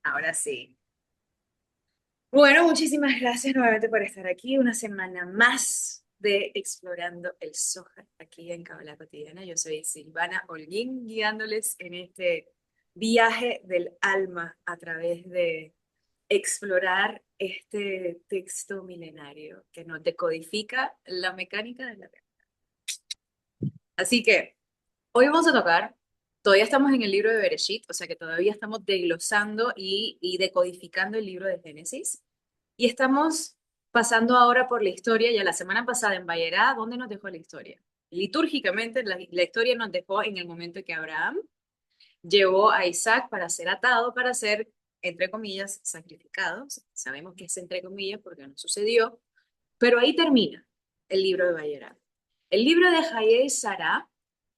Ahora sí. Bueno, muchísimas gracias nuevamente por estar aquí. Una semana más de Explorando el Soja aquí en Cábala Cotidiana. Yo soy Silvana Holguín, guiándoles en este viaje del alma a través de explorar este texto milenario que nos decodifica la mecánica de la vida. Así que hoy vamos a tocar, todavía estamos en el libro de Bereshit, o sea que todavía estamos desglosando y decodificando el libro de Génesis. Y estamos pasando ahora por la historia, ya la semana pasada en Bayerá, ¿dónde nos dejó la historia? Litúrgicamente, la historia nos dejó en el momento que Abraham llevó a Isaac para ser atado, para ser, entre comillas, sacrificado. Sabemos que es entre comillas porque no sucedió, pero ahí termina el libro de Bayerá. El libro de Hayé y Sara,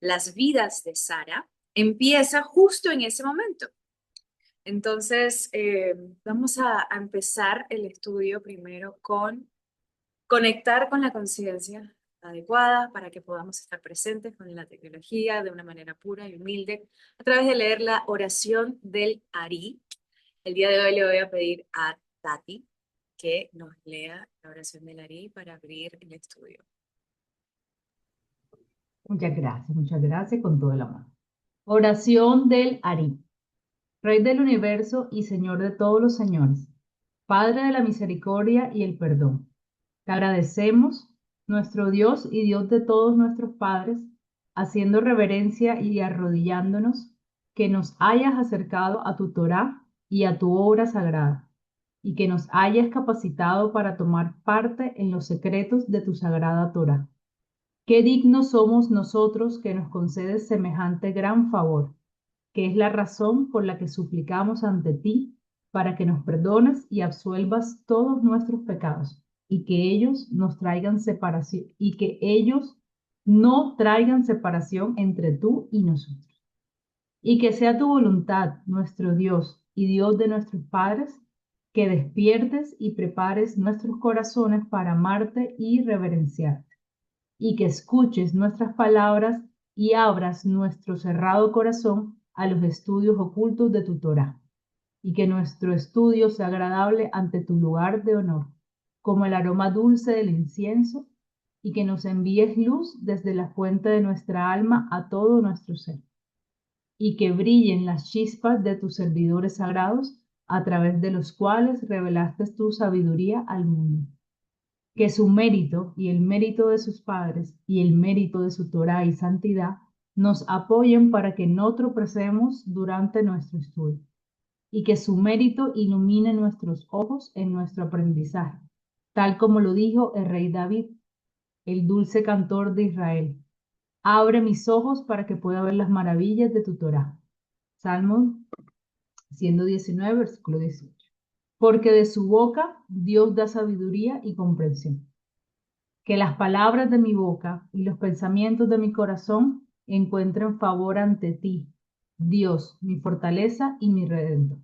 las vidas de Sara, empieza justo en ese momento. Entonces, vamos a empezar el estudio primero con conectar con la conciencia adecuada para que podamos estar presentes con la tecnología de una manera pura y humilde a través de leer la oración del Ari. El día de hoy le voy a pedir a Tati que nos lea la oración del Ari para abrir el estudio. Muchas gracias con todo el amor. Oración del Ari, Rey del universo y Señor de todos los señores, Padre de la misericordia y el perdón. Te agradecemos, nuestro Dios y Dios de todos nuestros padres, haciendo reverencia y arrodillándonos, que nos hayas acercado a tu Torá y a tu obra sagrada, y que nos hayas capacitado para tomar parte en los secretos de tu sagrada Torá. Qué dignos somos nosotros que nos concedes semejante gran favor, que es la razón por la que suplicamos ante ti para que nos perdones y absuelvas todos nuestros pecados y que ellos nos traigan separación y que ellos no traigan separación entre tú y nosotros. Y que sea tu voluntad, nuestro Dios y Dios de nuestros padres, que despiertes y prepares nuestros corazones para amarte y reverenciarte y que escuches nuestras palabras y abras nuestro cerrado corazón a los estudios ocultos de tu Torah, y que nuestro estudio sea agradable ante tu lugar de honor, como el aroma dulce del incienso, y que nos envíes luz desde la fuente de nuestra alma a todo nuestro ser, y que brillen las chispas de tus servidores sagrados, a través de los cuales revelaste tu sabiduría al mundo, que su mérito y el mérito de sus padres y el mérito de su Torah y santidad nos apoyen para que no tropecemos durante nuestro estudio, y que su mérito ilumine nuestros ojos en nuestro aprendizaje, tal como lo dijo el rey David, el dulce cantor de Israel. Abre mis ojos para que pueda ver las maravillas de tu Torah. Salmo 119, versículo 18. Porque de su boca Dios da sabiduría y comprensión. Que las palabras de mi boca y los pensamientos de mi corazón encuentren favor ante ti, Dios, mi fortaleza y mi redentor.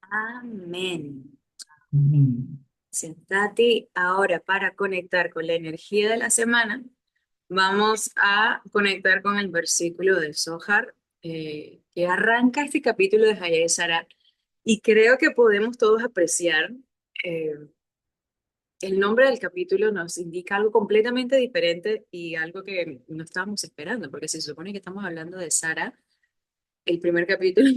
Amén. Amén. Sentate ahora para conectar con la energía de la semana. Vamos a conectar con el versículo del Zohar que arranca este capítulo de Hayat Sara y creo que podemos todos apreciar eh, el nombre del capítulo nos indica algo completamente diferente y algo que no estábamos esperando, porque se supone que estamos hablando de Sara. El primer capítulo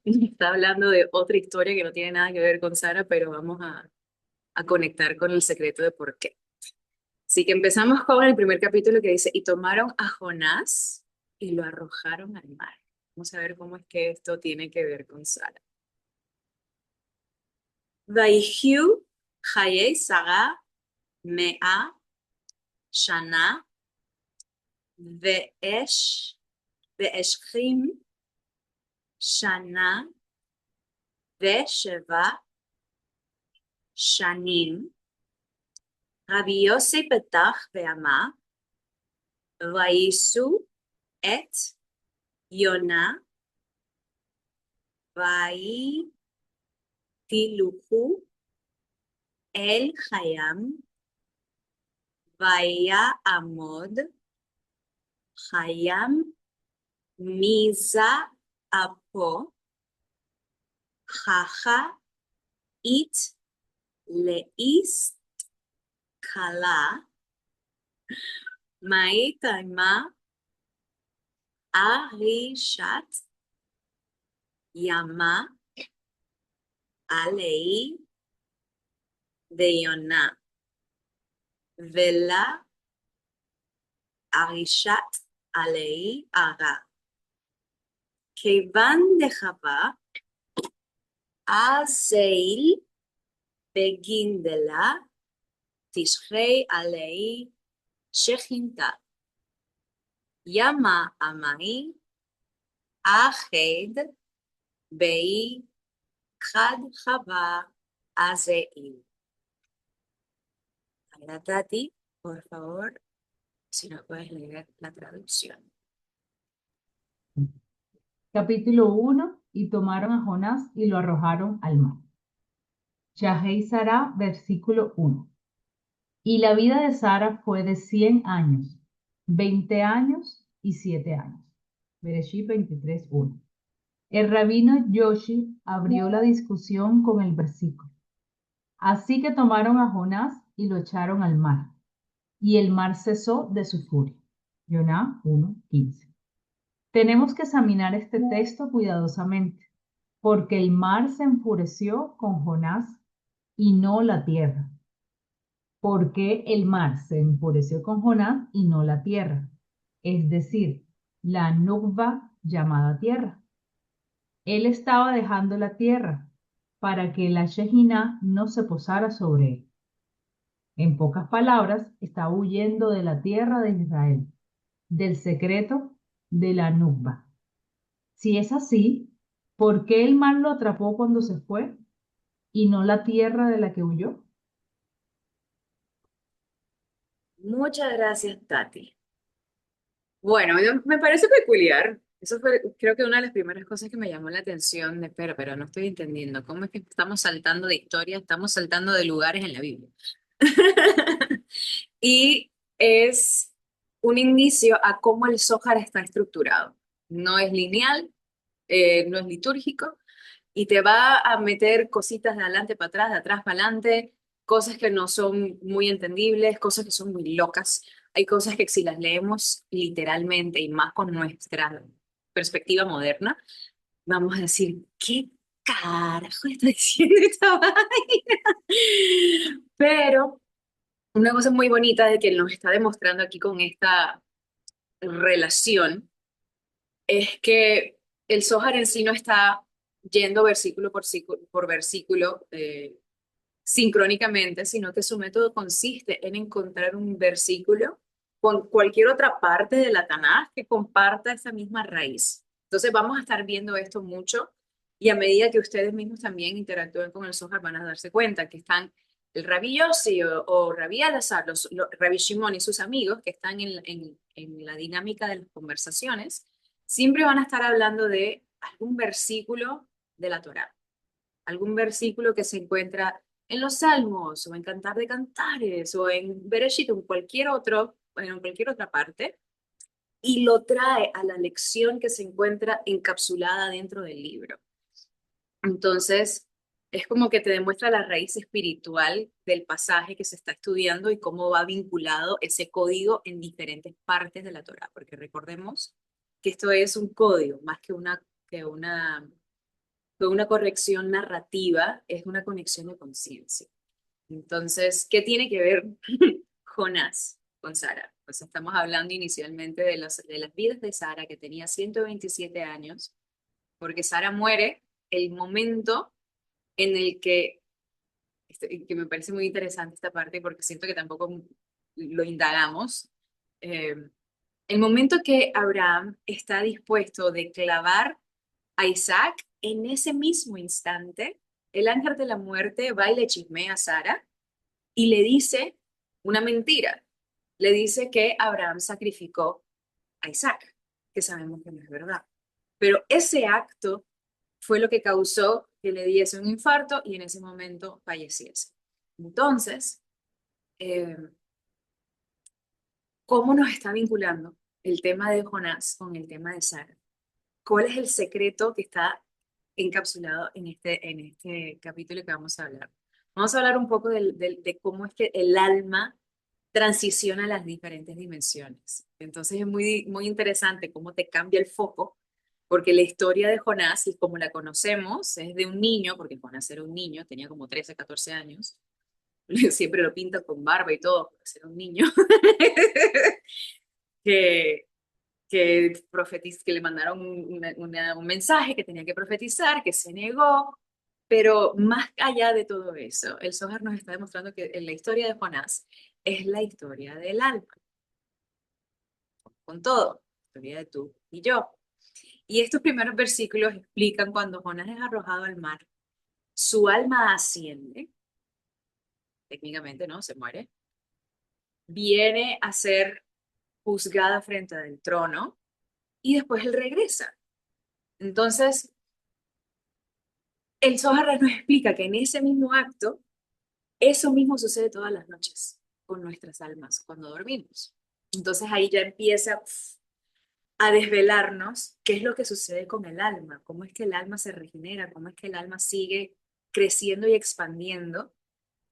nos está hablando de otra historia que no tiene nada que ver con Sara, pero vamos a conectar con el secreto de por qué. Así que empezamos con el primer capítulo que dice, y tomaron a Jonás y lo arrojaron al mar. Vamos a ver cómo es que esto tiene que ver con Sara. Vaihiu Hayei Sara Mea Shana Ve'esh Ve'eshchim Shana Ve'sheva Shanim. Rabbi Yossi Petach Ve'amar Vaisu et Yonah Vai Tiluhu El Hayam Vaya Amod Hayam Miza Apo Jaja It Leist Kala Maitaima Arishat Yama Alei Deyona Vela Arishat Alei Ara Kevan de Java Azeil Begindela Tishrei Alei Shechinta Yama Amai Ached Bei Khad Java Azeil. Ahora, Tati, por favor, si nos puedes leer la traducción. Capítulo 1. Y tomaron a Jonás y lo arrojaron al mar. Yahé Sara, versículo 1. Y la vida de Sara fue de 100 años, 20 años y 7 años. Bereshit 23:1. El rabino Yoshi abrió la discusión con el versículo. Así que tomaron a Jonás y lo echaron al mar, y el mar cesó de su furia. Jonás 1:15. Tenemos que examinar este texto cuidadosamente, porque el mar se enfureció con Jonás y no la tierra. ¿Por qué el mar se enfureció con Jonás y no la tierra? Es decir, la nukva llamada tierra. Él estaba dejando la tierra para que la Shejina no se posara sobre él. En pocas palabras, estaba huyendo de la tierra de Israel, del secreto de la nukva. Si es así, ¿por qué el mar lo atrapó cuando se fue y no la tierra de la que huyó? Muchas gracias, Tati. Bueno, me parece peculiar. Eso fue, creo que una de las primeras cosas que me llamó la atención de, pero no estoy entendiendo. ¿Cómo es que estamos saltando de historia? Estamos saltando de lugares en la Biblia. Y es un inicio a cómo el Zohar está estructurado. No es lineal, no es litúrgico, y te va a meter cositas de adelante para atrás, de atrás para adelante, cosas que no son muy entendibles, cosas que son muy locas. Hay cosas que si las leemos literalmente y más con nuestra perspectiva moderna, vamos a decir, ¿qué carajo está diciendo esta vaina? Pero una cosa muy bonita de que nos está demostrando aquí con esta relación es que el Zohar en sí no está yendo versículo por versículo sincrónicamente, sino que su método consiste en encontrar un versículo con cualquier otra parte de la Tanaj que comparta esa misma raíz. Entonces vamos a estar viendo esto mucho y a medida que ustedes mismos también interactúen con el Zohar van a darse cuenta que están el Rabbi Yossi o Rabbi Elazar, Rabbi Shimon y sus amigos que están en la dinámica de las conversaciones, siempre van a estar hablando de algún versículo de la Torá, algún versículo que se encuentra en los Salmos o en Cantar de Cantares o en Bereshit o en cualquier otro, bueno, en cualquier otra parte, y lo trae a la lección que se encuentra encapsulada dentro del libro. Entonces, es como que te demuestra la raíz espiritual del pasaje que se está estudiando y cómo va vinculado ese código en diferentes partes de la Torá, porque recordemos que esto es un código, más que una corrección narrativa, es una conexión de conciencia. Entonces, ¿qué tiene que ver Jonás con Sara? Pues estamos hablando inicialmente de las vidas de Sara, que tenía 127 años, porque Sara muere el momento en el que me parece muy interesante esta parte, porque siento que tampoco lo indagamos. eh, el momento que Abraham está dispuesto de clavar a Isaac, en ese mismo instante, el ángel de la muerte va y le chismea a Sara y le dice una mentira. Le dice que Abraham sacrificó a Isaac, que sabemos que no es verdad. Pero ese acto fue lo que causó que le diese un infarto y en ese momento falleciese. Entonces, eh, ¿cómo nos está vinculando? el tema de Jonás con el tema de Sara. ¿Cuál es el secreto que está encapsulado en este capítulo que vamos a hablar? Vamos a hablar un poco de cómo es que el alma transiciona las diferentes dimensiones. Entonces es muy interesante cómo te cambia el foco, porque la historia de Jonás, y como la conocemos, es de un niño, porque Jonás era un niño, tenía como 13, 14 años, siempre lo pintan con barba y todo, para ser un niño, que, que le mandaron un mensaje que tenía que profetizar, que se negó, pero más allá de todo eso, el Zohar nos está demostrando que en la historia de Jonás es la historia del alma, con todo, la historia de tú y yo. Y estos primeros versículos explican cuando Jonás es arrojado al mar, su alma asciende, técnicamente, ¿no? Se muere, viene a ser juzgada frente al trono y después él regresa. Entonces, el Zohar nos explica que en ese mismo acto, eso mismo sucede todas las noches con nuestras almas cuando dormimos. Entonces ahí ya empieza a desvelarnos qué es lo que sucede con el alma, cómo es que el alma se regenera, cómo es que el alma sigue creciendo y expandiendo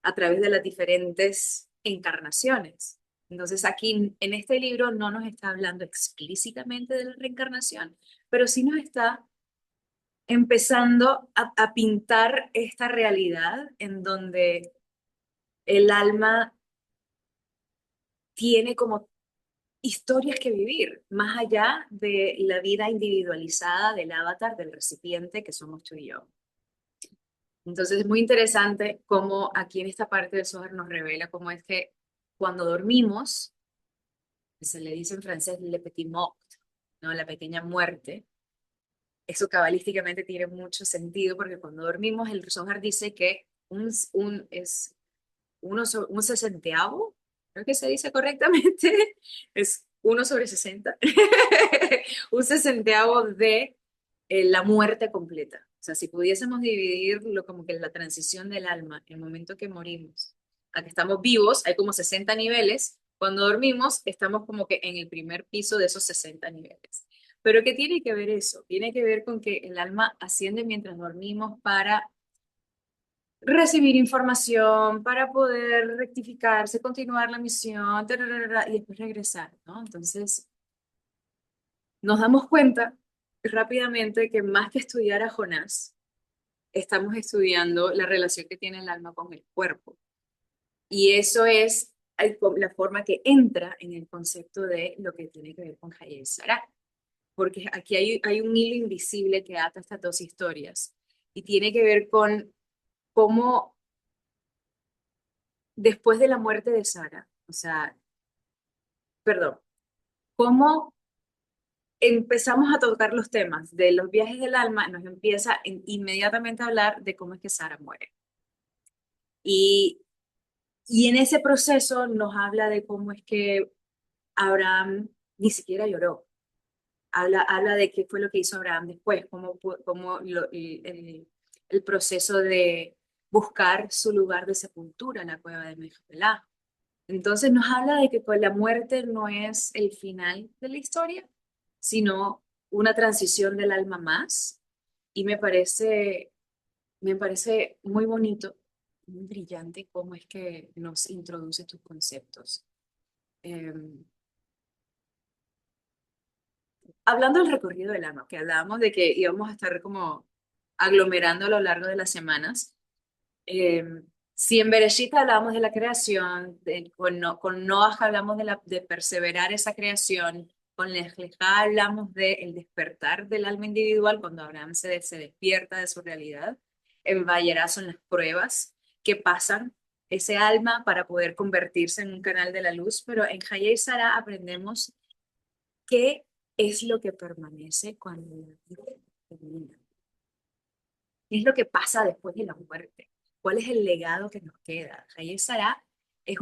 a través de las diferentes encarnaciones. Entonces aquí en este libro no nos está hablando explícitamente de la reencarnación, pero sí nos está empezando a pintar esta realidad en donde el alma tiene como historias que vivir, más allá de la vida individualizada del avatar, del recipiente que somos tú y yo. Entonces es muy interesante cómo aquí en esta parte del Zohar nos revela cómo es que cuando dormimos, se le dice en francés le petit mort, ¿no? La pequeña muerte. Eso cabalísticamente tiene mucho sentido porque cuando dormimos el Zohar dice que es un sesentaavo, creo que se dice correctamente, es 1/60, un sesentaavo de la muerte completa. O sea, si pudiésemos dividirlo como que la transición del alma, el momento que morimos, a que estamos vivos, hay como 60 niveles. Cuando dormimos, estamos como que en el primer piso de esos 60 niveles. Pero ¿qué tiene que ver eso? Tiene que ver con que el alma asciende mientras dormimos para recibir información, para poder rectificarse, continuar la misión, tararara, y después regresar, ¿no? Entonces, nos damos cuenta rápidamente que más que estudiar a Jonás, estamos estudiando la relación que tiene el alma con el cuerpo. Y eso es la forma que entra en el concepto de lo que tiene que ver con Hayel Sarah. Porque aquí hay un hilo invisible que ata estas dos historias. Y tiene que ver con cómo después de la muerte de Sara, o sea, perdón, cómo empezamos a tocar los temas de los viajes del alma, nos empieza inmediatamente a hablar de cómo es que Sara muere. Y, y en ese proceso nos habla de cómo es que Abraham ni siquiera lloró. Habla de qué fue lo que hizo Abraham después, el proceso de buscar su lugar de sepultura en la cueva de Mejpelah. Entonces nos habla de que pues, la muerte no es el final de la historia, sino una transición del alma más. Y me parece muy bonito, muy brillante cómo es que nos introduce tus conceptos. Eh, Hablando del recorrido del alma, que hablábamos de que íbamos a estar como aglomerando a lo largo de las semanas. Eh, si en Bereshit hablamos de la creación, con Noah hablamos de perseverar esa creación, con Lej Lejá hablamos del despertar del alma individual cuando Abraham se despierta de su realidad. En Vayera son las pruebas que pasan ese alma para poder convertirse en un canal de la luz, pero en Hayei Sara aprendemos qué es lo que permanece cuando la vida termina. ¿Qué es lo que pasa después de la muerte? ¿Cuál es el legado que nos queda? Hayek Sará es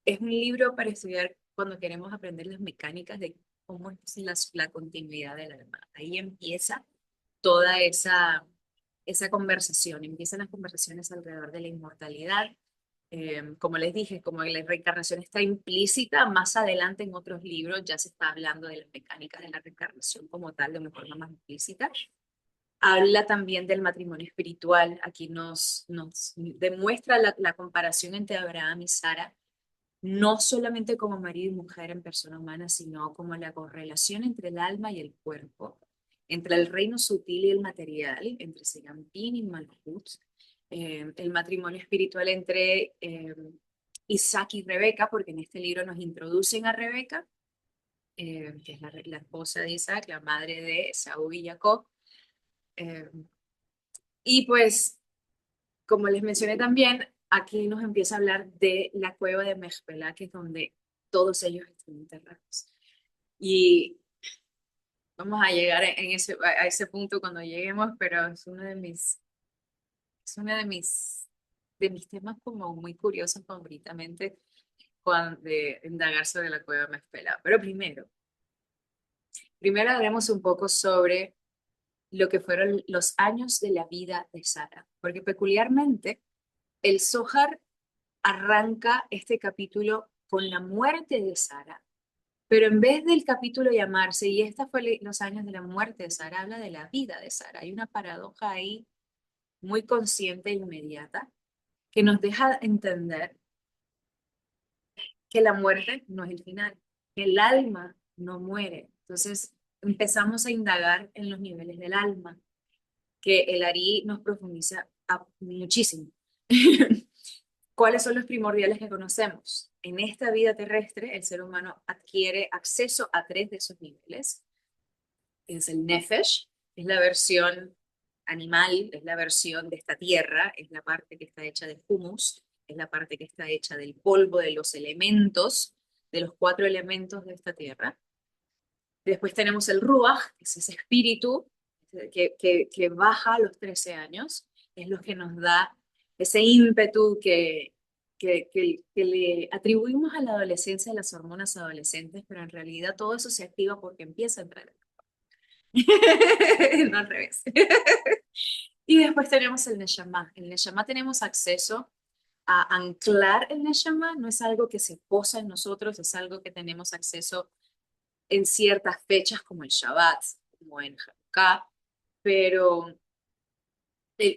es un libro para estudiar cuando queremos aprender las mecánicas de cómo es la continuidad del alma. Ahí empieza toda esa conversación, empiezan las conversaciones alrededor de la inmortalidad, Como les dije, como la reencarnación está implícita, más adelante en otros libros ya se está hablando de las mecánicas de la reencarnación como tal, de una forma más implícita. Habla también del matrimonio espiritual. Aquí nos demuestra la comparación entre Abraham y Sara, no solamente como marido y mujer en persona humana, sino como la correlación entre el alma y el cuerpo, entre el reino sutil y el material, entre Serampín y Malhut, el matrimonio espiritual entre Isaac y Rebeca, porque en este libro nos introducen a Rebeca, que es la esposa de Isaac, la madre de Esaú y Jacob. Eh, y pues, como les mencioné también, aquí nos empieza a hablar de la cueva de Mechpelah, que es donde todos ellos están enterrados. Y vamos a llegar a ese punto cuando lleguemos, pero es uno de mis temas como muy curiosos favoritamente cuando, de indagar sobre la cueva de Mechpelah. Pero primero hablemos un poco sobre lo que fueron los años de la vida de Sara, porque peculiarmente el Zohar arranca este capítulo con la muerte de Sara, pero en vez del capítulo llamarse, y esta fue los años de la muerte de Sara, habla de la vida de Sara. Hay una paradoja ahí muy consciente e inmediata que nos deja entender que la muerte no es el final, que el alma no muere. Entonces empezamos a indagar en los niveles del alma, que el Ari nos profundiza muchísimo. ¿Cuáles son los primordiales que conocemos? En esta vida terrestre, el ser humano adquiere acceso a tres de esos niveles. Es el Nefesh, es la versión animal, es la versión de esta tierra, es la parte que está hecha de humus, es la parte que está hecha del polvo, de los elementos, de los cuatro elementos de esta tierra. Después tenemos el Ruach, que es ese espíritu que baja a los 13 años, es lo que nos da ese ímpetu que le atribuimos a la adolescencia, a las hormonas adolescentes, pero en realidad todo eso se activa porque empieza a entrar. No al revés. Y después tenemos el Neshama. El Neshama tenemos acceso a anclar el Neshama, no es algo que se posa en nosotros, es algo que tenemos acceso en ciertas fechas como el Shabbat, como en Hanukkah, pero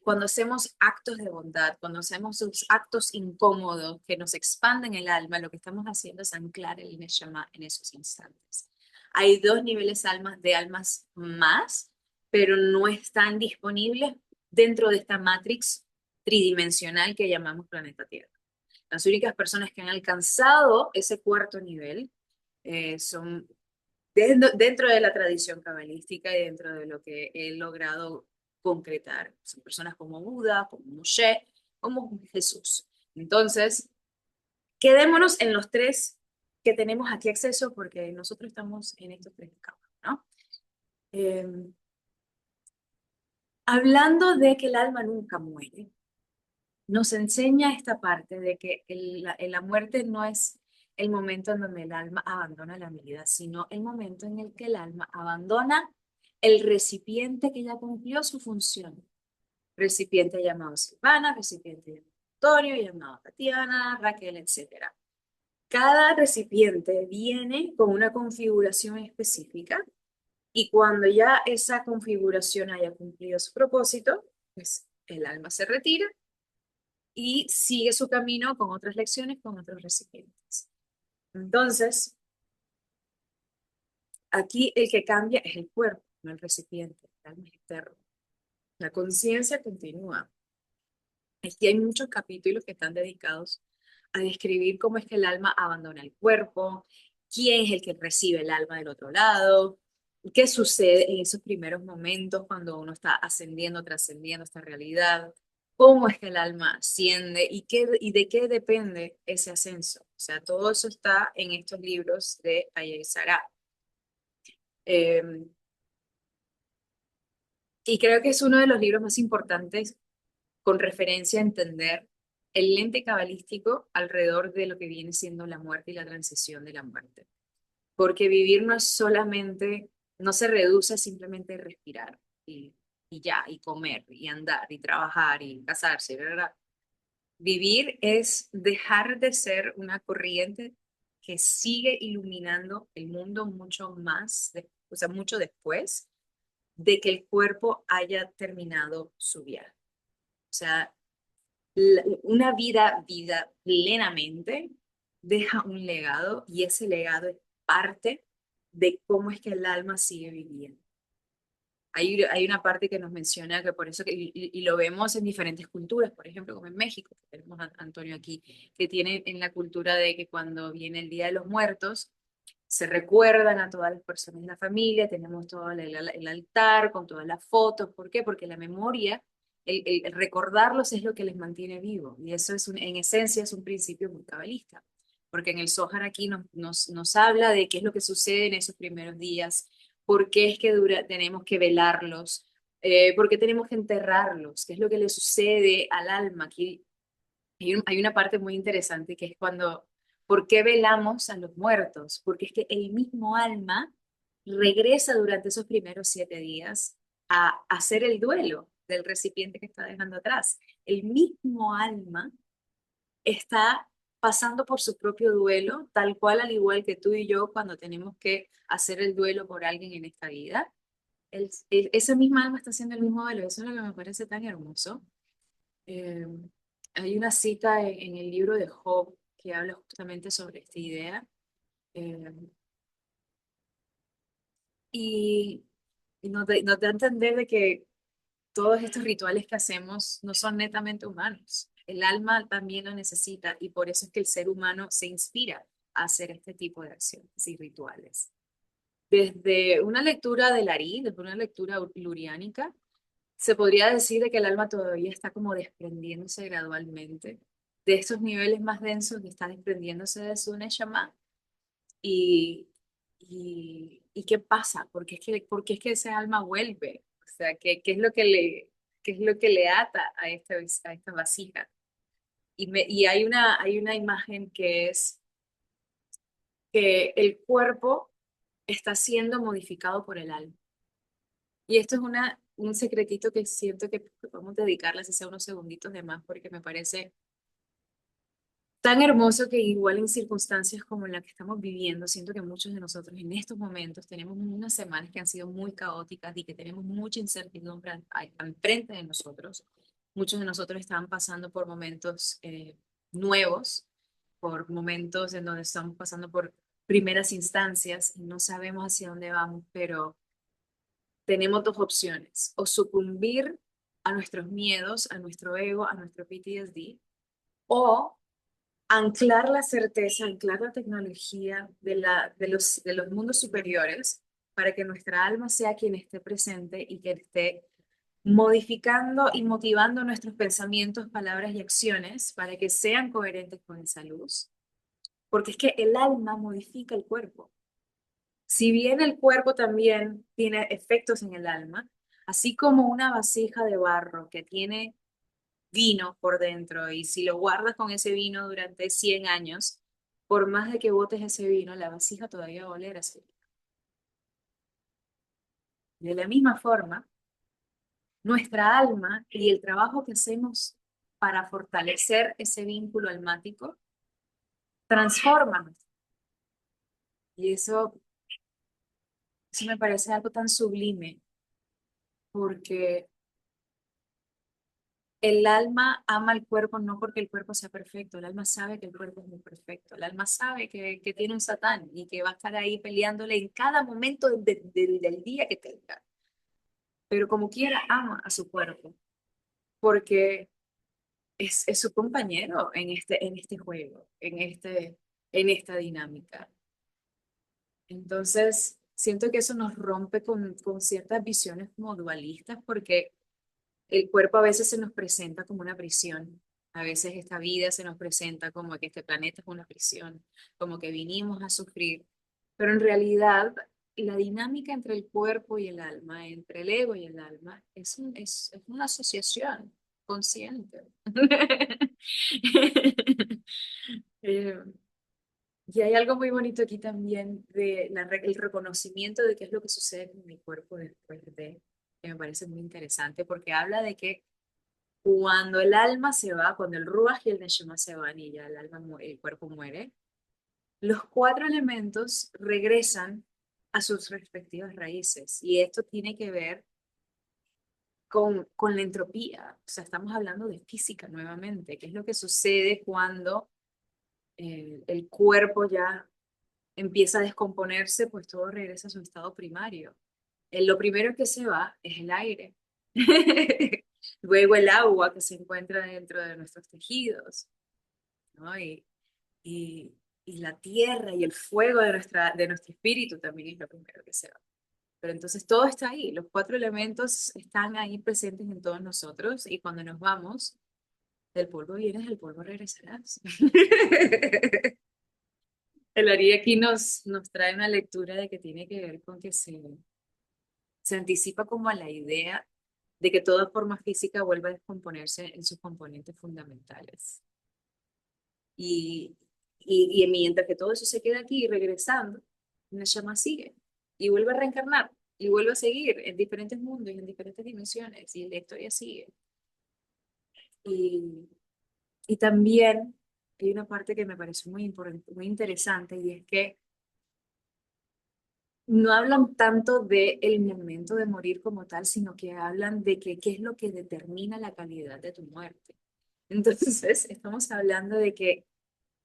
cuando hacemos actos de bondad, cuando hacemos esos actos incómodos que nos expanden el alma, lo que estamos haciendo es anclar el Neshama en esos instantes. Hay dos niveles de almas más, pero no están disponibles dentro de esta matrix tridimensional que llamamos planeta Tierra. Las únicas personas que han alcanzado ese cuarto nivel son dentro de la tradición cabalística y dentro de lo que he logrado concretar. Son personas como Buda, como Moshe, como Jesús. Entonces, quedémonos en los tres que tenemos aquí acceso porque nosotros estamos en estos tres campos, ¿no? Eh, Hablando de que el alma nunca muere, nos enseña esta parte de que la muerte no es el momento en donde el alma abandona la vida, sino el momento en el que el alma abandona el recipiente que ya cumplió su función. Recipiente llamado Silvana, recipiente llamado Antonio, llamado Tatiana, Raquel, etcétera. Cada recipiente viene con una configuración específica y cuando ya esa configuración haya cumplido su propósito, pues el alma se retira y sigue su camino con otras lecciones, con otros recipientes. Entonces, aquí el que cambia es el cuerpo, no el recipiente, el alma es eterno. La conciencia continúa. Aquí hay muchos capítulos que están dedicados a describir cómo es que el alma abandona el cuerpo, quién es el que recibe el alma del otro lado, qué sucede en esos primeros momentos cuando uno está ascendiendo, trascendiendo esta realidad, cómo es que el alma asciende y de qué depende ese ascenso. O sea, todo eso está en estos libros de Ayer Sará. Y creo que es uno de los libros más importantes con referencia a entender el lente cabalístico alrededor de lo que viene siendo la muerte y la transición de la muerte. Porque vivir no es solamente, no se reduce a simplemente respirar y ya, y comer, y andar, y trabajar, y casarse, ¿verdad? Vivir es dejar de ser una corriente que sigue iluminando el mundo mucho más, o sea, mucho después de que el cuerpo haya terminado su viaje. O sea, una vida plenamente deja un legado y ese legado es parte de cómo es que el alma sigue viviendo. Hay una parte que nos menciona que por eso, y lo vemos en diferentes culturas, por ejemplo, como en México, que tenemos a Antonio aquí, que tiene en la cultura de que cuando viene el Día de los Muertos, se recuerdan a todas las personas de la familia, tenemos todo el altar con todas las fotos. ¿Por qué? Porque la memoria, el recordarlos es lo que les mantiene vivos. Y eso es en esencia es un principio muy cabalista. Porque en el Zohar aquí nos habla de qué es lo que sucede en esos primeros días, por qué es que tenemos que velarlos, por qué tenemos que enterrarlos, qué es lo que le sucede al alma. Aquí hay una parte muy interesante que es cuando, ¿por qué velamos a los muertos? Porque es que el mismo alma regresa durante esos primeros 7 días a hacer el duelo del recipiente que está dejando atrás. El mismo alma está pasando por su propio duelo, tal cual al igual que tú y yo cuando tenemos que hacer el duelo por alguien en esta vida. Esa misma alma está haciendo el mismo duelo. Eso es lo que me parece tan hermoso. Eh, Hay una cita en el libro de Job que habla justamente sobre esta idea, eh, y, y nos da a entender de que todos estos rituales que hacemos no son netamente humanos. El alma también lo necesita y por eso es que el ser humano se inspira a hacer este tipo de acciones y rituales. Desde una lectura del Ari, desde una lectura luriánica, se podría decir de que el alma todavía está como desprendiéndose gradualmente de estos niveles más densos que está desprendiéndose de su Neshama. Y, y ¿qué pasa? Por qué es que ese alma vuelve? O sea, qué es lo que qué es lo que le ata a esta vasija? Y hay una imagen que es que el cuerpo está siendo modificado por el alma. Y esto es un secretito que siento que podemos dedicarle así sea unos segunditos de más porque me parece tan hermoso que igual en circunstancias como la que estamos viviendo, siento que muchos de nosotros en estos momentos tenemos unas semanas que han sido muy caóticas y que tenemos mucha incertidumbre al frente de nosotros. Muchos de nosotros estaban pasando por momentos nuevos, por momentos en donde estamos pasando por primeras instancias y no sabemos hacia dónde vamos, pero tenemos dos opciones: o sucumbir a nuestros miedos, a nuestro ego, a nuestro PTSD, o anclar la certeza, anclar la tecnología de los mundos superiores para que nuestra alma sea quien esté presente y que esté modificando y motivando nuestros pensamientos, palabras y acciones para que sean coherentes con esa luz. Porque es que el alma modifica el cuerpo. Si bien el cuerpo también tiene efectos en el alma, así como una vasija de barro que tiene vino por dentro y si lo guardas con ese vino durante 100 años, por más de que botes ese vino, la vasija todavía va a oler así. De la misma forma, nuestra alma y el trabajo que hacemos para fortalecer ese vínculo almático transforman. Y eso me parece algo tan sublime porque el alma ama al cuerpo no porque el cuerpo sea perfecto, el alma sabe que el cuerpo es muy perfecto, el alma sabe que tiene un satán y que va a estar ahí peleándole en cada momento del día que tenga, pero como quiera ama a su cuerpo porque es su compañero en este juego, en esta dinámica. Entonces, siento que eso nos rompe con ciertas visiones como dualistas porque el cuerpo a veces se nos presenta como una prisión. A veces esta vida se nos presenta como que este planeta es una prisión, como que vinimos a sufrir. Pero en realidad, la dinámica entre el cuerpo y el alma, entre el ego y el alma, es una asociación consciente. Eh, y hay algo muy bonito aquí también de el reconocimiento de qué es lo que sucede con mi cuerpo después de, que me parece muy interesante, porque habla de que Cuando el alma se va, cuando el ruaj y el neshama se van y ya el alma, el cuerpo muere, los cuatro elementos regresan a sus respectivas raíces. Y esto tiene que ver con la entropía. O sea, estamos hablando de física nuevamente. ¿Qué es lo que sucede cuando el cuerpo ya empieza a descomponerse? Pues todo regresa a su estado primario. Lo primero que se va es el aire. Luego el agua que se encuentra dentro de nuestros tejidos, ¿no? Y, y la tierra y el fuego de nuestro espíritu también es lo primero que se va. Pero entonces todo está ahí, los cuatro elementos están ahí presentes en todos nosotros y cuando nos vamos, del polvo vienes, del polvo regresarás. El Ari aquí nos trae una lectura de que tiene que ver con que se anticipa como a la idea de que toda forma física vuelva a descomponerse en sus componentes fundamentales. Y, y mientras que todo eso se queda aquí regresando, una llama sigue y vuelve a reencarnar y vuelve a seguir en diferentes mundos y en diferentes dimensiones y la historia sigue. Y, y también hay una parte que me pareció muy importante, muy interesante y es que no hablan tanto del momento de morir como tal, sino que hablan de que, qué es lo que determina la calidad de tu muerte. Entonces, estamos hablando de que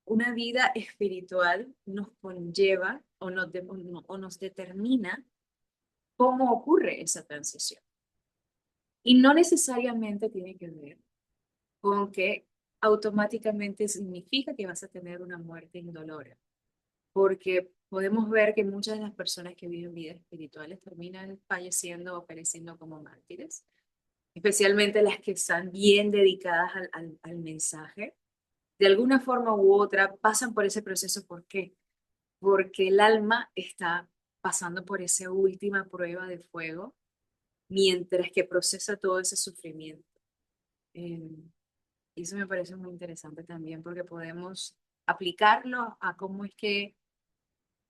una vida espiritual nos conlleva o nos determina cómo ocurre esa transición. Y no necesariamente tiene que ver con que automáticamente significa que vas a tener una muerte indolora, porque podemos ver que muchas de las personas que viven vidas espirituales terminan falleciendo o pereciendo como mártires, especialmente las que están bien dedicadas al mensaje. De alguna forma u otra pasan por ese proceso. ¿Por qué? Porque el alma está pasando por esa última prueba de fuego mientras que procesa todo ese sufrimiento. Eh, y eso me parece muy interesante también porque podemos aplicarlo a cómo es que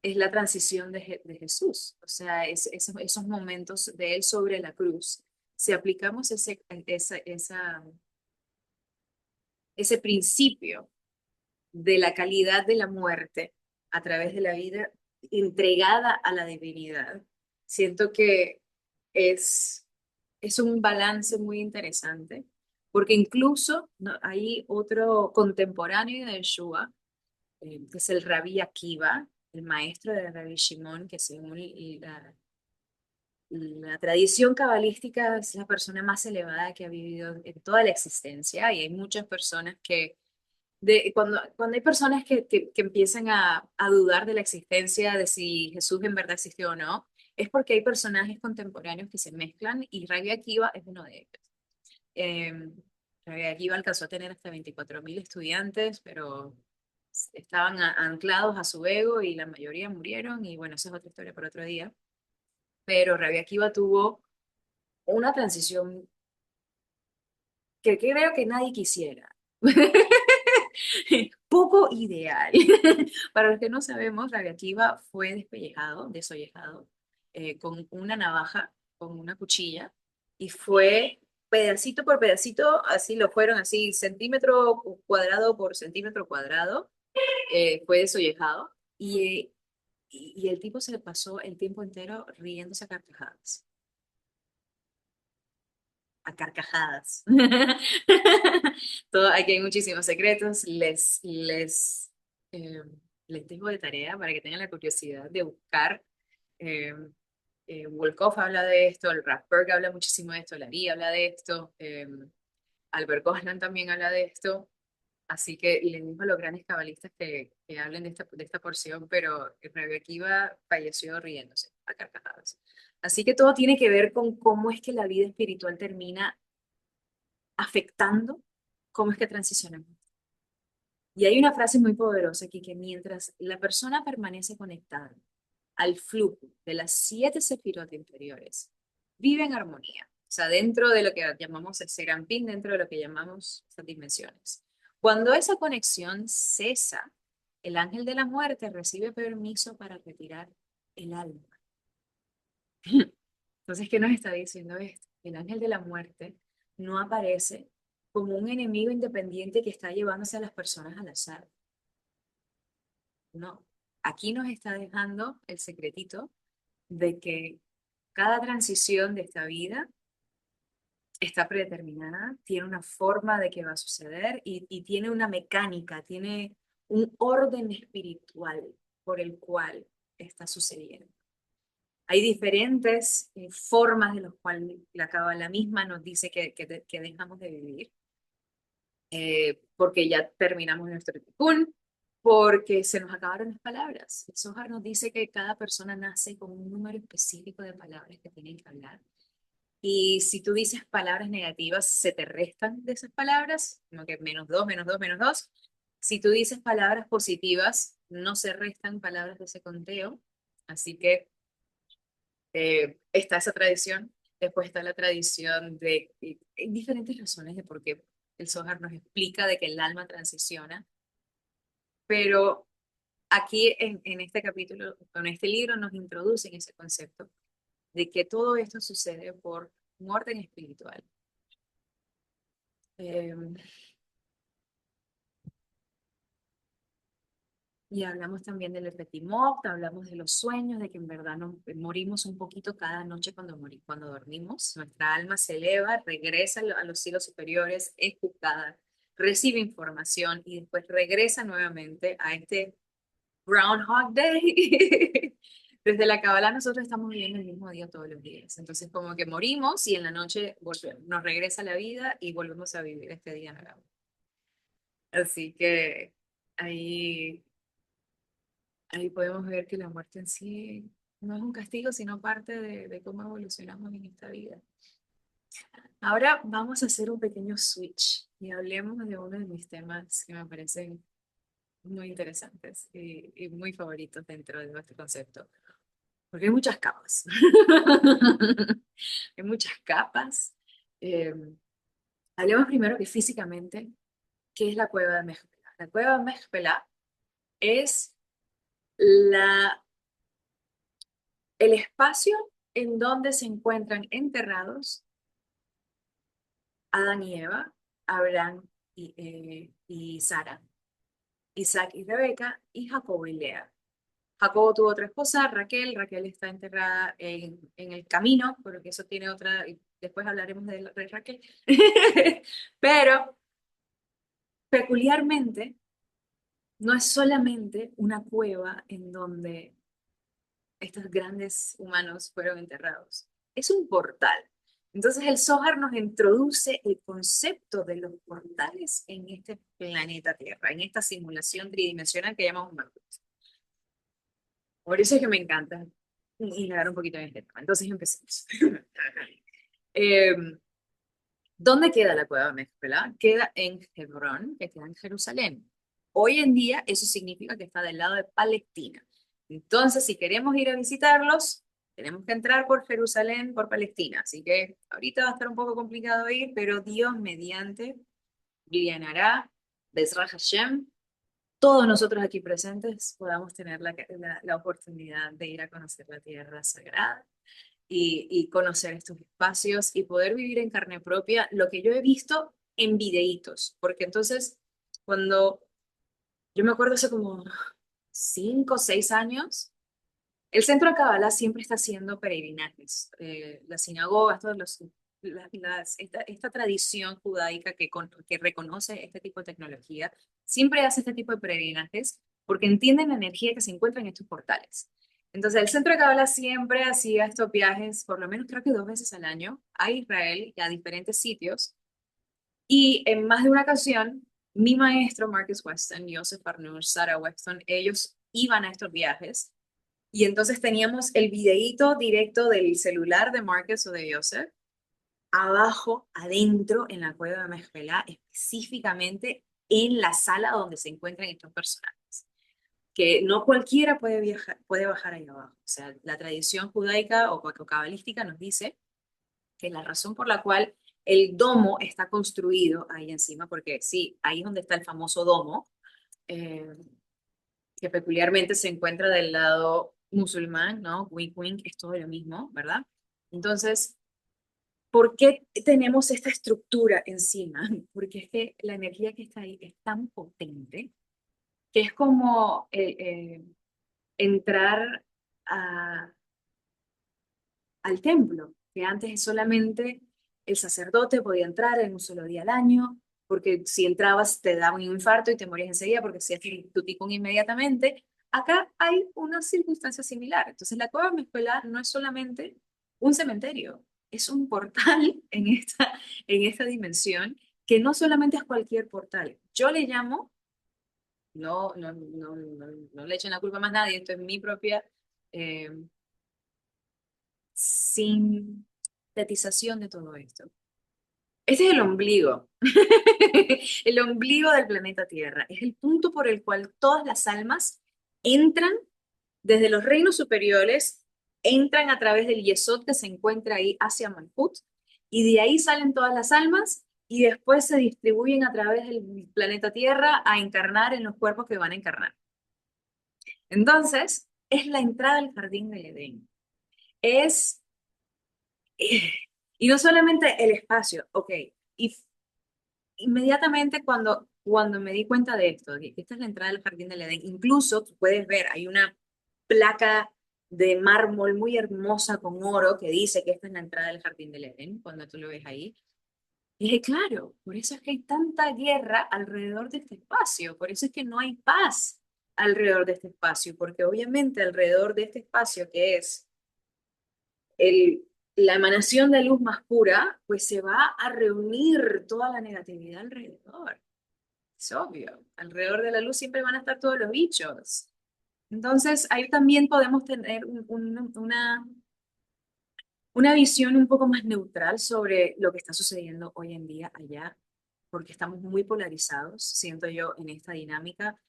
es la transición de Jesús, o sea, esos momentos de Él sobre la cruz. Si aplicamos ese principio de la calidad de la muerte a través de la vida entregada a la divinidad, siento que es, es un balance muy interesante, porque incluso ¿no? Hay otro contemporáneo de Yeshua, que es el Rabí Akiva, el maestro de Rabí Shimon, que según la tradición cabalística es la persona más elevada que ha vivido en toda la existencia, y hay muchas personas cuando hay personas que empiezan a dudar de la existencia, de si Jesús en verdad existió o no, es porque hay personajes contemporáneos que se mezclan y Rabbi Akiva es uno de ellos. Eh, Rabbi Akiva alcanzó a tener hasta 24.000 estudiantes, pero estaban anclados a su ego y la mayoría murieron y bueno, esa es otra historia para otro día. Pero Rabbi Akiva tuvo una transición que creo que nadie quisiera. Poco ideal. Para los que no sabemos, Rabbi Akiva fue despellejado, desollejado, con una navaja, con una cuchilla, y fue pedacito por pedacito, así lo fueron, así centímetro cuadrado por centímetro cuadrado, fue desollejado, y el tipo se le pasó el tiempo entero riéndose a carcajadas. A carcajadas. Aquí hay muchísimos secretos. Eh, les dejo de tarea para que tengan la curiosidad de buscar. Eh, Wolkoff habla de esto, el Rathberg habla muchísimo de esto, Lari habla de esto, Albert Goslan también habla de esto. Así que les dejo a los grandes cabalistas que hablen de esta porción, pero Rabbi Akiva falleció riéndose a carcajadas. Así que todo tiene que ver con cómo es que la vida espiritual termina afectando cómo es que transicionamos. Y hay una frase muy poderosa aquí que mientras la persona permanece conectada al flujo de las 7 sefirot interiores, vive en armonía. O sea, dentro de lo que llamamos el Serampín, dentro de lo que llamamos esas dimensiones. Cuando esa conexión cesa, el ángel de la muerte recibe permiso para retirar el alma. Entonces, ¿qué nos está diciendo esto? El ángel de la muerte no aparece como un enemigo independiente que está llevándose a las personas al azar. No, aquí nos está dejando el secretito de que cada transición de esta vida está predeterminada, tiene una forma de que va a suceder y tiene una mecánica, tiene un orden espiritual por el cual está sucediendo. Hay diferentes formas de las cuales la Cábala misma nos dice que dejamos de vivir, porque ya terminamos nuestro tikkun, porque se nos acabaron las palabras. El Zohar nos dice que cada persona nace con un número específico de palabras que tienen que hablar. Y si tú dices palabras negativas, se te restan de esas palabras, como que menos dos, menos dos, menos dos. Si tú dices palabras positivas, no se restan palabras de ese conteo. Así que está esa tradición. Después está la tradición de hay diferentes razones de por qué el Zohar nos explica de que el alma transiciona, pero aquí en este capítulo, en este libro, nos introducen ese concepto de que todo esto sucede por un orden espiritual. Eh, y hablamos también del Retimot, hablamos de los sueños, de que en verdad morimos un poquito cada noche cuando dormimos. Nuestra alma se eleva, regresa a los cielos superiores, es juzgada, recibe información y después regresa nuevamente a este Groundhog Day. Desde la Kabbalah nosotros estamos viviendo el mismo día todos los días. Entonces como que morimos y en la noche nos regresa la vida y volvemos a vivir este día nuevo. Así que ahí, ahí podemos ver que la muerte en sí no es un castigo, sino parte de cómo evolucionamos en esta vida. Ahora vamos a hacer un pequeño switch y hablemos de uno de mis temas que me parecen muy interesantes y muy favoritos dentro de nuestro concepto. Porque hay muchas capas. Hay muchas capas. Eh, Hablemos primero que físicamente, ¿qué es la cueva de Mezpelá? La cueva de Mezpelá es la, el espacio en donde se encuentran enterrados Adán y Eva, Abraham y Sara, Isaac y Rebeca, y Jacobo y Lea. Jacobo tuvo otra esposa, Raquel. Raquel está enterrada en el camino, porque eso tiene otra, y después hablaremos de Raquel. Pero peculiarmente, no es solamente una cueva en donde estos grandes humanos fueron enterrados, es un portal. Entonces el Zohar nos introduce el concepto de los portales en este planeta Tierra, en esta simulación tridimensional que llamamos Matrix. Por eso es que me encanta indagar un poquito en este tema. Entonces empecemos. Eh, ¿Dónde queda la cueva de Mezpelá? Queda en Hebrón, que queda en Jerusalén. Hoy en día eso significa que está del lado de Palestina. Entonces, si queremos ir a visitarlos, tenemos que entrar por Jerusalén, por Palestina. Así que ahorita va a estar un poco complicado ir, pero Dios mediante, Hará, Bezrat Hashem, todos nosotros aquí presentes podamos tener la oportunidad de ir a conocer la tierra sagrada y conocer estos espacios y poder vivir en carne propia lo que yo he visto en videitos, porque entonces cuando yo me acuerdo hace como 5 o 6 años, el centro de Kabbalah siempre está haciendo peregrinajes, las sinagogas, esta tradición judaica que reconoce este tipo de tecnología, siempre hace este tipo de peregrinajes porque entienden la energía que se encuentra en estos portales. Entonces, el centro de Kabbalah siempre hacía estos viajes, por lo menos creo que 2 veces al año, a Israel y a diferentes sitios. Y en más de una ocasión, mi maestro, Marcus Weston, Joseph Arnold, Sarah Weston, ellos iban a estos viajes y entonces teníamos el videíto directo del celular de Marcus o de Joseph, abajo, adentro, en la cueva de Mezpelá, específicamente en la sala donde se encuentran estos personajes. Que no cualquiera puede viajar, puede bajar ahí abajo. O sea, la tradición judaica o cabalística nos dice que la razón por la cual el domo está construido ahí encima, porque sí, ahí es donde está el famoso domo, eh, que peculiarmente se encuentra del lado musulmán, ¿no? Wink, wink, es todo lo mismo, ¿verdad? Entonces, ¿Por qué tenemos esta estructura encima? Porque es que la energía que está ahí es tan potente que es como entrar a- al templo, que antes solamente el sacerdote podía entrar en un solo día al año, porque si entrabas te daba un infarto y te morías enseguida porque hacías tu ticún inmediatamente. Acá hay una circunstancia similar. Entonces la cueva Mezcuela no es solamente un cementerio, es un portal en esta dimensión que no solamente es cualquier portal. Yo le llamo, no le echen la culpa a más nadie, esto es mi propia eh, sintetización de todo esto. Este es el ombligo, el ombligo del planeta Tierra. Es el punto por el cual todas las almas entran desde los reinos superiores, entran a través del Yesod que se encuentra ahí hacia Malkut, y de ahí salen todas las almas y después se distribuyen a través del planeta Tierra a encarnar en los cuerpos que van a encarnar. Entonces, es la entrada al jardín del Edén. Es y no solamente el espacio, ok. Y inmediatamente cuando me di cuenta de esto, de que esta es la entrada del Jardín del Edén, incluso tú puedes ver, hay una placa de mármol muy hermosa con oro que dice que esta es la entrada del Jardín del Edén, cuando tú lo ves ahí. Y dije, claro, por eso es que hay tanta guerra alrededor de este espacio, por eso es que no hay paz alrededor de este espacio, porque obviamente alrededor de este espacio que es el, la emanación de luz más pura, pues se va a reunir toda la negatividad alrededor. Es obvio, alrededor de la luz siempre van a estar todos los bichos. Entonces, ahí también podemos tener una visión un poco más neutral sobre lo que está sucediendo hoy en día allá, porque estamos muy polarizados, siento yo, en esta dinámica.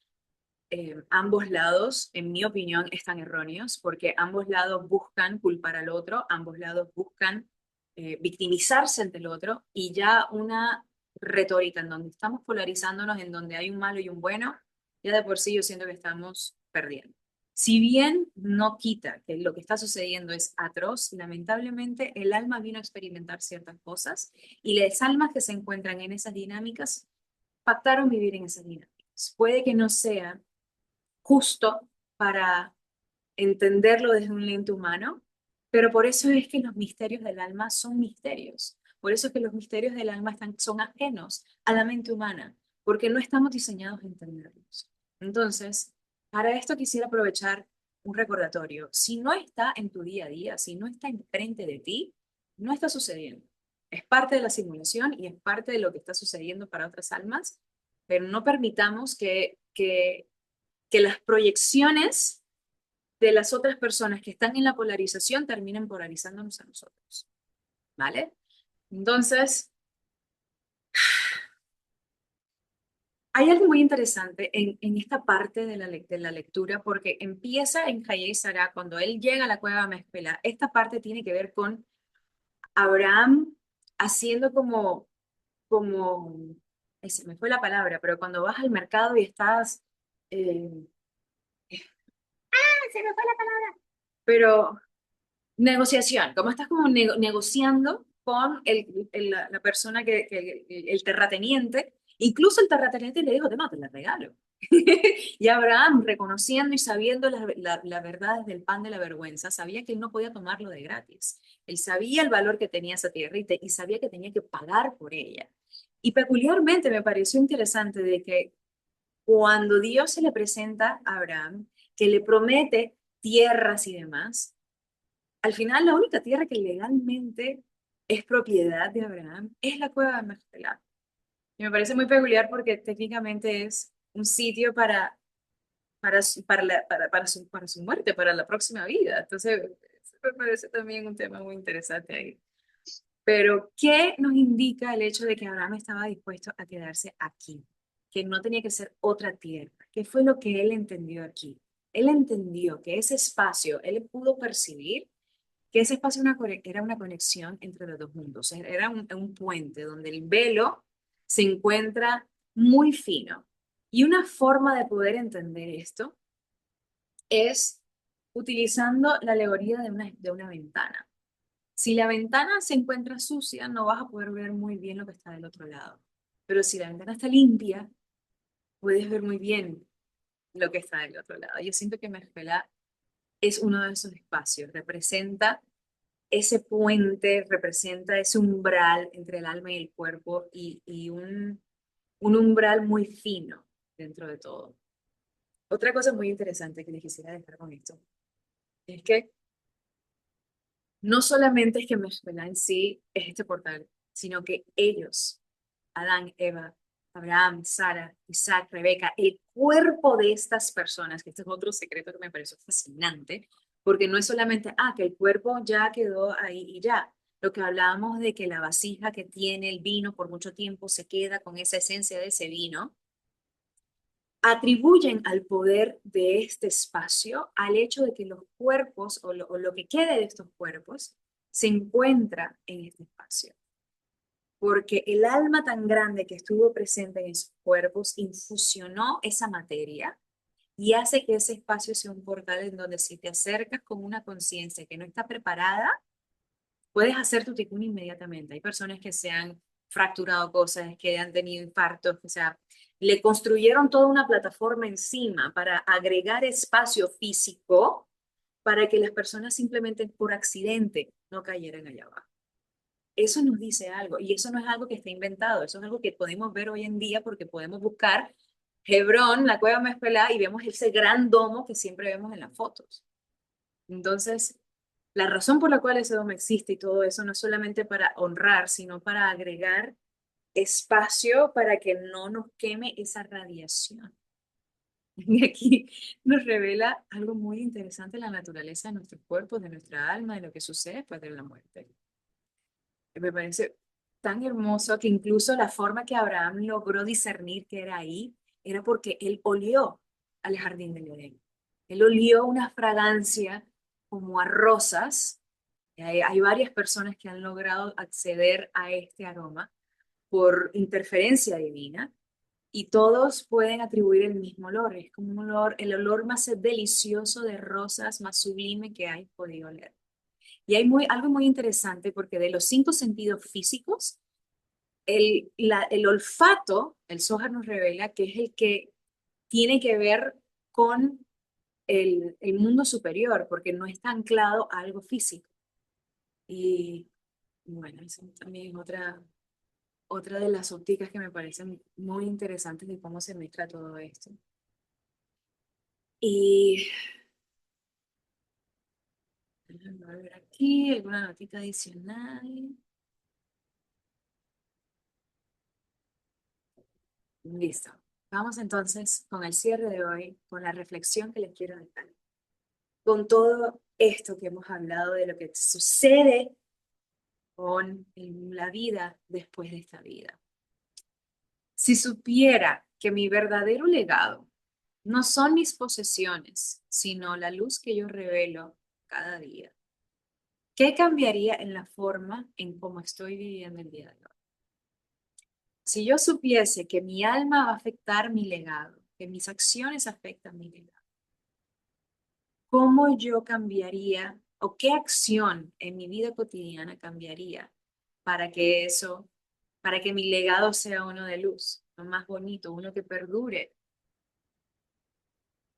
Ambos lados, en mi opinión, están erróneos porque ambos lados buscan culpar al otro, ambos lados buscan victimizarse ante el otro y ya una retórica en donde estamos polarizándonos, en donde hay un malo y un bueno, ya de por sí yo siento que estamos perdiendo. Si bien no quita que lo que está sucediendo es atroz, lamentablemente el alma vino a experimentar ciertas cosas y las almas que se encuentran en esas dinámicas pactaron vivir en esas dinámicas. Puede que no sea justo para entenderlo desde un lente humano, pero por eso es que los misterios del alma son misterios. Por eso es que los misterios del alma son ajenos a la mente humana, porque no estamos diseñados a entenderlos. Entonces, para esto quisiera aprovechar un recordatorio. Si no está en tu día a día, si no está enfrente de ti, no está sucediendo. Es parte de la simulación y es parte de lo que está sucediendo para otras almas, pero no permitamos que las proyecciones de las otras personas que están en la polarización terminen polarizándonos a nosotros, ¿vale? Entonces, hay algo muy interesante en esta parte de de la lectura, porque empieza en Hayei Sará, cuando él llega a la cueva de Mezpela, esta parte tiene que ver con Abraham haciendo ay, se me fue la palabra, pero cuando vas al mercado y estás, eh, se me fue la palabra, pero negociación, como estás como negociando con la persona el terrateniente, incluso el terrateniente le dijo, te la regalo. Y Abraham, reconociendo y sabiendo la verdad del pan de la vergüenza, sabía que él no podía tomarlo de gratis. Él sabía el valor que tenía esa tierra y sabía que tenía que pagar por ella. Y peculiarmente me pareció interesante de que cuando Dios se le presenta a Abraham, que le promete tierras y demás, al final, la única tierra que legalmente es propiedad de Abraham es la cueva de Macpela. Y me parece muy peculiar porque técnicamente es un sitio para su muerte, para la próxima vida. Entonces, eso me parece también un tema muy interesante ahí. Pero, ¿qué nos indica el hecho de que Abraham estaba dispuesto a quedarse aquí? Que no tenía que ser otra tierra. ¿Qué fue lo que él entendió aquí? Él entendió que ese espacio, él pudo percibir que ese espacio era una conexión entre los dos mundos, era un puente donde el velo se encuentra muy fino. Y una forma de poder entender esto es utilizando la alegoría de una ventana. Si la ventana se encuentra sucia, no vas a poder ver muy bien lo que está del otro lado. Pero si la ventana está limpia, puedes ver muy bien lo que está del otro lado. Yo siento que Mezcala es uno de esos espacios, representa ese puente, representa ese umbral entre el alma y el cuerpo y un umbral muy fino dentro de todo. Otra cosa muy interesante que les quisiera dejar con esto es que no solamente es que Mezcala en sí es este portal, sino que ellos, Adán, Eva, Abraham, Sara, Isaac, Rebeca, el cuerpo de estas personas, que este es otro secreto que me pareció fascinante, porque no es solamente, que el cuerpo ya quedó ahí y ya. Lo que hablábamos de que la vasija que tiene el vino por mucho tiempo se queda con esa esencia de ese vino, atribuyen al poder de este espacio al hecho de que los cuerpos o lo que quede de estos cuerpos se encuentra en este espacio porque el alma tan grande que estuvo presente en esos cuerpos infusionó esa materia y hace que ese espacio sea un portal en donde si te acercas con una conciencia que no está preparada, puedes hacer tu ticún inmediatamente. Hay personas que se han fracturado cosas, que han tenido infartos, o sea, le construyeron toda una plataforma encima para agregar espacio físico para que las personas simplemente por accidente no cayeran allá abajo. Eso nos dice algo, y eso no es algo que esté inventado, eso es algo que podemos ver hoy en día porque podemos buscar Hebrón, la cueva Mezpelá, y vemos ese gran domo que siempre vemos en las fotos. Entonces, la razón por la cual ese domo existe y todo eso no es solamente para honrar, sino para agregar espacio para que no nos queme esa radiación. Y aquí nos revela algo muy interesante de la naturaleza de nuestros cuerpos, de nuestra alma, de lo que sucede después de la muerte. Me parece tan hermoso que incluso la forma que Abraham logró discernir que era ahí era porque él olió al jardín del Edén. Él olió una fragancia como a rosas. Hay varias personas que han logrado acceder a este aroma por interferencia divina y todos pueden atribuir el mismo olor. Es como un olor, el olor más delicioso de rosas, más sublime que hay podido oler. Y hay algo muy interesante porque de los cinco sentidos físicos, el olfato, el Zohar nos revela que es el que tiene que ver con el mundo superior, porque no está anclado a algo físico. Y bueno, eso también es otra de las ópticas que me parecen muy interesantes de cómo se mezcla todo esto. Y déjame ver aquí alguna notita adicional. Listo. Vamos entonces con el cierre de hoy, con la reflexión que les quiero dejar. Con todo esto que hemos hablado de lo que sucede con la vida después de esta vida. Si supiera que mi verdadero legado no son mis posesiones, sino la luz que yo revelo cada día, ¿qué cambiaría en la forma en cómo estoy viviendo el día de hoy? Si yo supiese que mi alma va a afectar mi legado, que mis acciones afectan mi legado, ¿cómo yo cambiaría o qué acción en mi vida cotidiana cambiaría para que eso, para que mi legado sea uno de luz, uno más bonito, uno que perdure?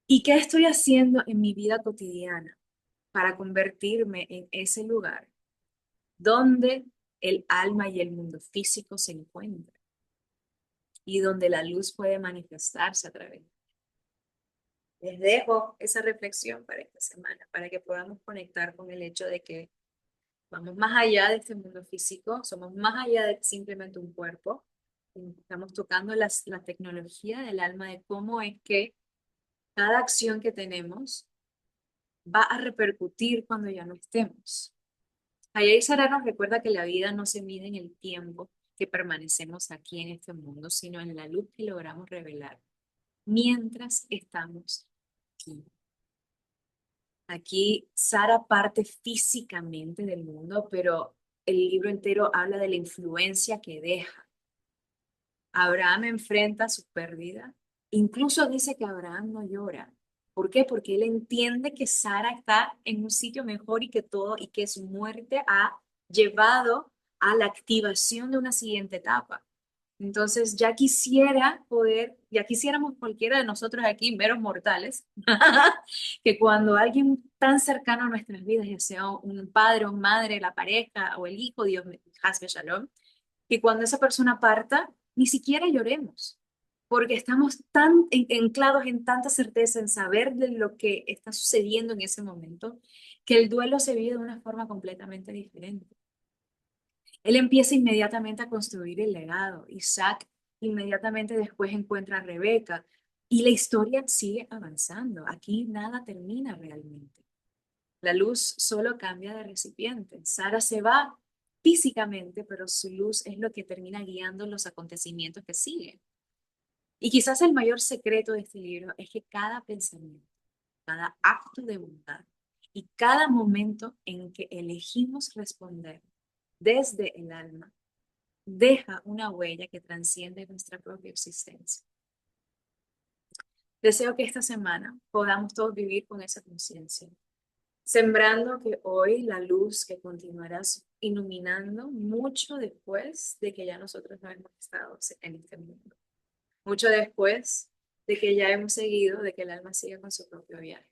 ¿Y qué estoy haciendo en mi vida cotidiana para convertirme en ese lugar donde el alma y el mundo físico se encuentran y donde la luz puede manifestarse a través? Les dejo esa reflexión para esta semana, para que podamos conectar con el hecho de que vamos más allá de este mundo físico, somos más allá de simplemente un cuerpo. Estamos tocando la tecnología del alma de cómo es que cada acción que tenemos va a repercutir cuando ya no estemos. Ayer Sara nos recuerda que la vida no se mide en el tiempo que permanecemos aquí en este mundo, sino en la luz que logramos revelar mientras estamos aquí. Aquí Sara parte físicamente del mundo, pero el libro entero habla de la influencia que deja. Abraham enfrenta su pérdida. Incluso dice que Abraham no llora. ¿Por qué? Porque él entiende que Sara está en un sitio mejor y que todo, y que su muerte ha llevado a la activación de una siguiente etapa. Entonces, ya quisiera poder, ya quisiéramos cualquiera de nosotros aquí, meros mortales, que cuando alguien tan cercano a nuestras vidas, ya sea un padre o madre, la pareja o el hijo, Dios, Hasbe Shalom, que cuando esa persona parta, ni siquiera lloremos, porque estamos tan anclados en tanta certeza en saber de lo que está sucediendo en ese momento, que el duelo se vive de una forma completamente diferente. Él empieza inmediatamente a construir el legado. Isaac inmediatamente después encuentra a Rebeca y la historia sigue avanzando. Aquí nada termina realmente. La luz solo cambia de recipiente. Sara se va físicamente, pero su luz es lo que termina guiando los acontecimientos que siguen. Y quizás el mayor secreto de este libro es que cada pensamiento, cada acto de bondad y cada momento en que elegimos responder desde el alma deja una huella que transciende nuestra propia existencia. Deseo que esta semana podamos todos vivir con esa conciencia, sembrando que hoy la luz que continuará iluminando mucho después de que ya nosotros no hemos estado en este mundo, mucho después de que ya hemos seguido, de que el alma siga con su propio viaje.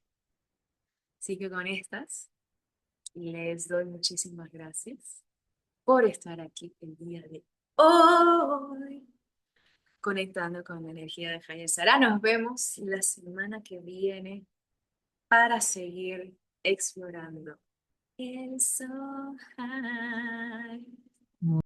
Así que con estas les doy muchísimas gracias por estar aquí el día de hoy, conectando con la energía de Jaya Sara. Nos vemos la semana que viene para seguir explorando el Zohar.